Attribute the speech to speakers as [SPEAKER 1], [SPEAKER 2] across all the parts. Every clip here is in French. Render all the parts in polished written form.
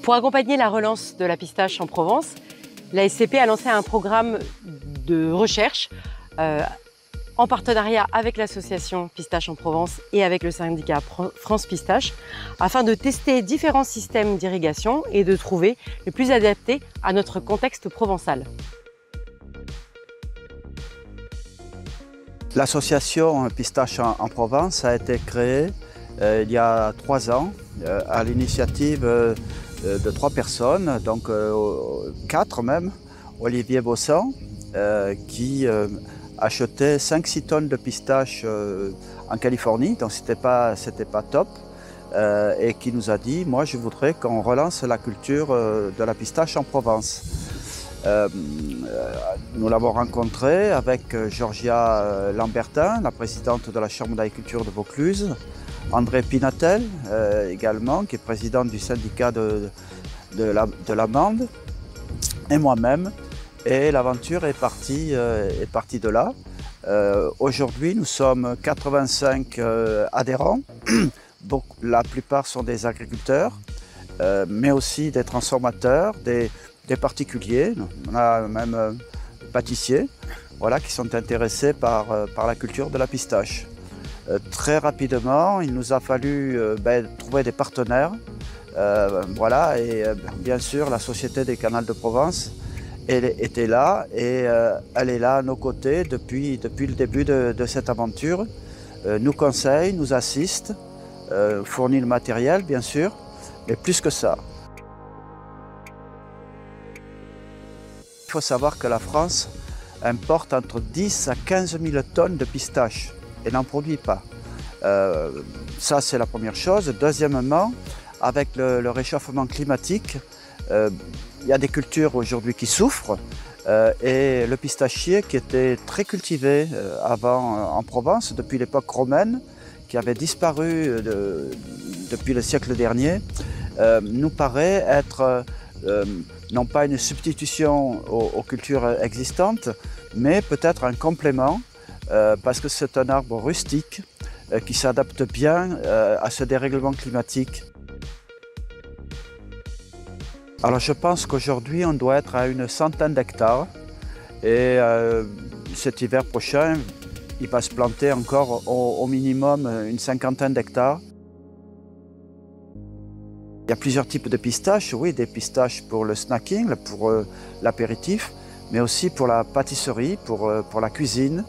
[SPEAKER 1] Pour accompagner la relance de la pistache en Provence, la SCP a lancé un programme de recherche en partenariat avec l'association Pistache en Provence et avec le syndicat France Pistache afin de tester différents systèmes d'irrigation et de trouver le plus adapté à notre contexte provençal.
[SPEAKER 2] L'association Pistache en Provence a été créée il y a 3 ans à l'initiative de 3 personnes, donc 4 même. Olivier Bossan qui achetait 5-6 tonnes de pistaches en Californie, donc c'était pas top, et qui nous a dit « moi je voudrais qu'on relance la culture de la pistache en Provence ». Nous l'avons rencontré avec Georgia Lambertin, la présidente de la Chambre d'agriculture de Vaucluse, André Pinatel également, qui est président du syndicat de l'amande, et moi-même. Et l'aventure est partie de là. Aujourd'hui, nous sommes 85 adhérents. Donc, la plupart sont des agriculteurs, mais aussi des transformateurs, des particuliers. On a même pâtissiers, voilà, qui sont intéressés par la culture de la pistache. Très rapidement, il nous a fallu trouver des partenaires. Voilà, et bien sûr, la Société des Canals de Provence elle était là et elle est là à nos côtés depuis le début de cette aventure. Nous conseille, nous assiste, fournit le matériel bien sûr, mais plus que ça. Il faut savoir que la France importe entre 10 à 15 000 tonnes de pistaches et n'en produit pas. Ça c'est la première chose. Deuxièmement, avec le réchauffement climatique, il y a des cultures aujourd'hui qui souffrent et le pistachier qui était très cultivé avant en Provence depuis l'époque romaine, qui avait disparu depuis le siècle dernier, nous paraît être non pas une substitution aux cultures existantes, mais peut-être un complément parce que c'est un arbre rustique qui s'adapte bien à ce dérèglement climatique. Alors je pense qu'aujourd'hui on doit être à une centaine d'hectares et cet hiver prochain il va se planter encore au minimum une cinquantaine d'hectares. Il y a plusieurs types de pistaches, oui, des pistaches pour le snacking, pour l'apéritif, mais aussi pour la pâtisserie, pour la cuisine.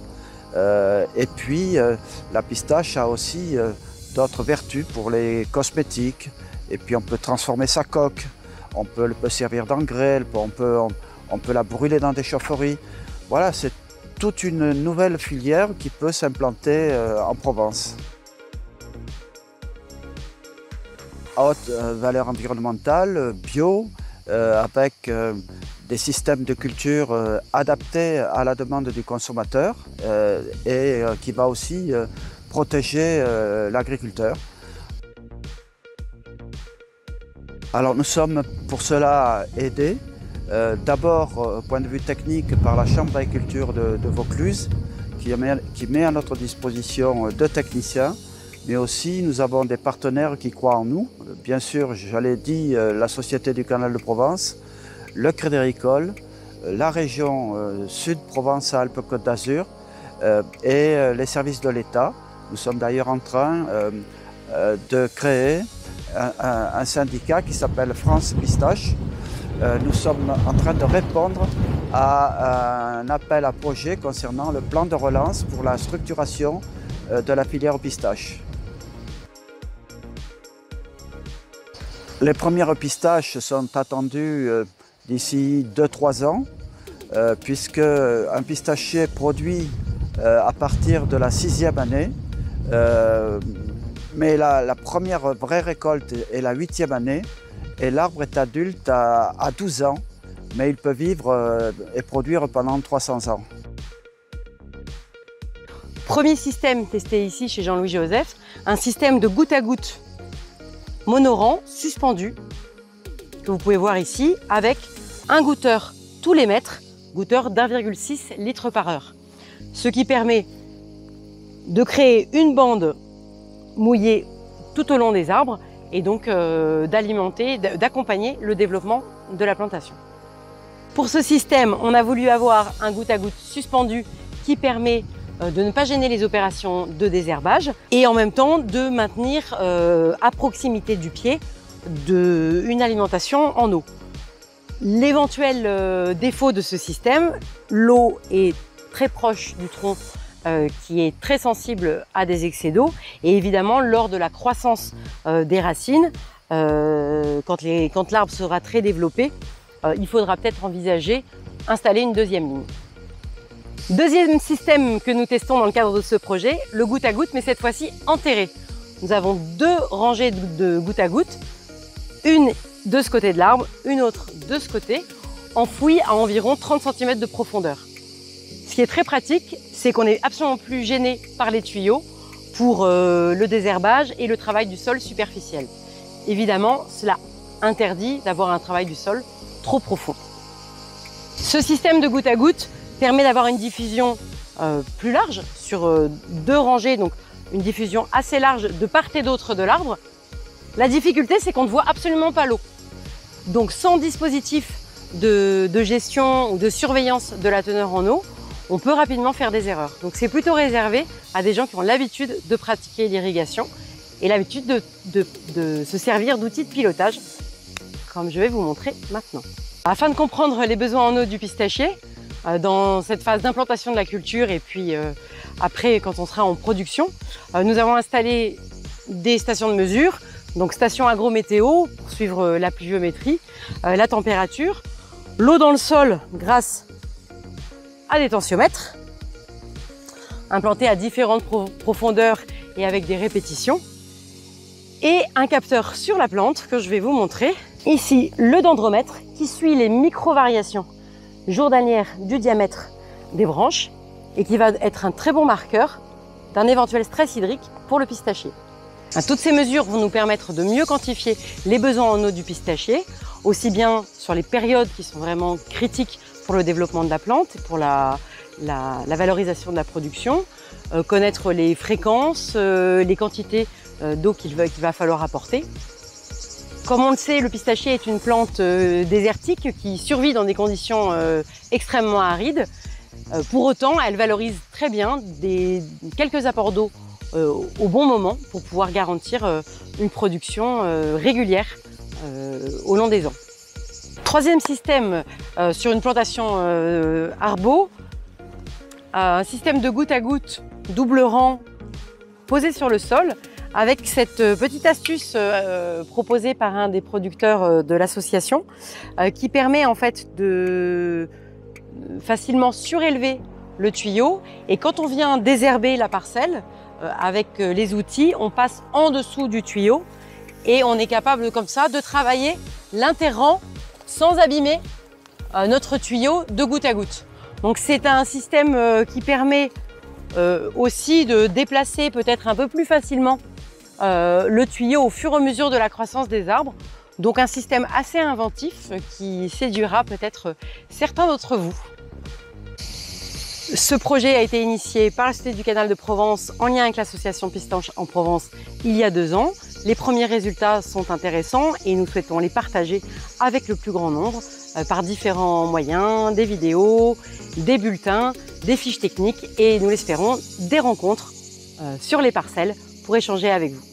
[SPEAKER 2] Et puis la pistache a aussi d'autres vertus pour les cosmétiques et puis on peut transformer sa coque. On peut le servir d'engrais, on peut la brûler dans des chaufferies. Voilà, c'est toute une nouvelle filière qui peut s'implanter en Provence. À haute valeur environnementale, bio, avec des systèmes de culture adaptés à la demande du consommateur et qui va aussi protéger l'agriculteur. Alors nous sommes pour cela aidés, d'abord au point de vue technique par la Chambre d'agriculture de Vaucluse qui met à notre disposition 2 techniciens, mais aussi nous avons des partenaires qui croient en nous. Bien sûr, je l'ai dit, la Société du Canal de Provence, le Crédit Agricole, la région Sud Provence-Alpes-Côte d'Azur et les services de l'État. Nous sommes d'ailleurs en train de créer un syndicat qui s'appelle France Pistache. Nous sommes en train de répondre à un appel à projet concernant le plan de relance pour la structuration de la filière pistache. Les premières pistaches sont attendues d'ici 2-3 ans, puisque un pistachier produit à partir de la 6e année. Mais la première vraie récolte est la 8e année et l'arbre est adulte à 12 ans, mais il peut vivre et produire pendant 300 ans.
[SPEAKER 1] Premier système testé ici chez Jean-Louis Joseph, un système de goutte à goutte monorang suspendu que vous pouvez voir ici avec un goutteur tous les mètres, goutteur d'1,6 litre par heure. Ce qui permet de créer une bande mouillée tout au long des arbres et donc d'accompagner le développement de la plantation. Pour ce système, on a voulu avoir un goutte à goutte suspendu qui permet de ne pas gêner les opérations de désherbage et en même temps de maintenir à proximité du pied une alimentation en eau. L'éventuel défaut de ce système, l'eau est très proche du tronc qui est très sensible à des excès d'eau et évidemment lors de la croissance des racines, quand l'arbre sera très développé, il faudra peut-être envisager installer une deuxième ligne. Deuxième système que nous testons dans le cadre de ce projet, le goutte à goutte, mais cette fois-ci enterré. Nous avons 2 rangées de goutte à goutte, une de ce côté de l'arbre, une autre de ce côté, enfouies à environ 30 cm de profondeur. Ce qui est très pratique, c'est qu'on n'est absolument plus gêné par les tuyaux pour le désherbage et le travail du sol superficiel. Évidemment, cela interdit d'avoir un travail du sol trop profond. Ce système de goutte à goutte permet d'avoir une diffusion plus large sur 2 rangées, donc une diffusion assez large de part et d'autre de l'arbre. La difficulté, c'est qu'on ne voit absolument pas l'eau. Donc sans dispositif de gestion ou de surveillance de la teneur en eau, on peut rapidement faire des erreurs. Donc c'est plutôt réservé à des gens qui ont l'habitude de pratiquer l'irrigation et l'habitude de se servir d'outils de pilotage, comme je vais vous montrer maintenant. Afin de comprendre les besoins en eau du pistachier, dans cette phase d'implantation de la culture et puis après quand on sera en production, nous avons installé des stations de mesure, donc station agrométéo pour suivre la pluviométrie, la température, l'eau dans le sol grâce à des tensiomètres implantés à différentes profondeurs et avec des répétitions, et un capteur sur la plante que je vais vous montrer. Ici, le dendromètre qui suit les micro-variations journalières du diamètre des branches et qui va être un très bon marqueur d'un éventuel stress hydrique pour le pistachier. Toutes ces mesures vont nous permettre de mieux quantifier les besoins en eau du pistachier, aussi bien sur les périodes qui sont vraiment critiques pour le développement de la plante, pour la valorisation de la production, connaître les fréquences, les quantités d'eau qu'il va falloir apporter. Comme on le sait, le pistachier est une plante désertique qui survit dans des conditions extrêmement arides. Pour autant, elle valorise très bien quelques apports d'eau au bon moment pour pouvoir garantir une production régulière au long des ans. Troisième système sur une plantation arbo, un système de goutte à goutte double rang posé sur le sol avec cette petite astuce proposée par un des producteurs de l'association qui permet en fait de facilement surélever le tuyau, et quand on vient désherber la parcelle avec les outils, on passe en dessous du tuyau et on est capable comme ça de travailler l'interrang sans abîmer notre tuyau de goutte à goutte. Donc c'est un système qui permet aussi de déplacer peut-être un peu plus facilement le tuyau au fur et à mesure de la croissance des arbres. Donc un système assez inventif qui séduira peut-être certains d'entre vous. Ce projet a été initié par la Société du Canal de Provence en lien avec l'association Pistache en Provence il y a 2 ans. Les premiers résultats sont intéressants et nous souhaitons les partager avec le plus grand nombre par différents moyens, des vidéos, des bulletins, des fiches techniques et nous l'espérons des rencontres sur les parcelles pour échanger avec vous.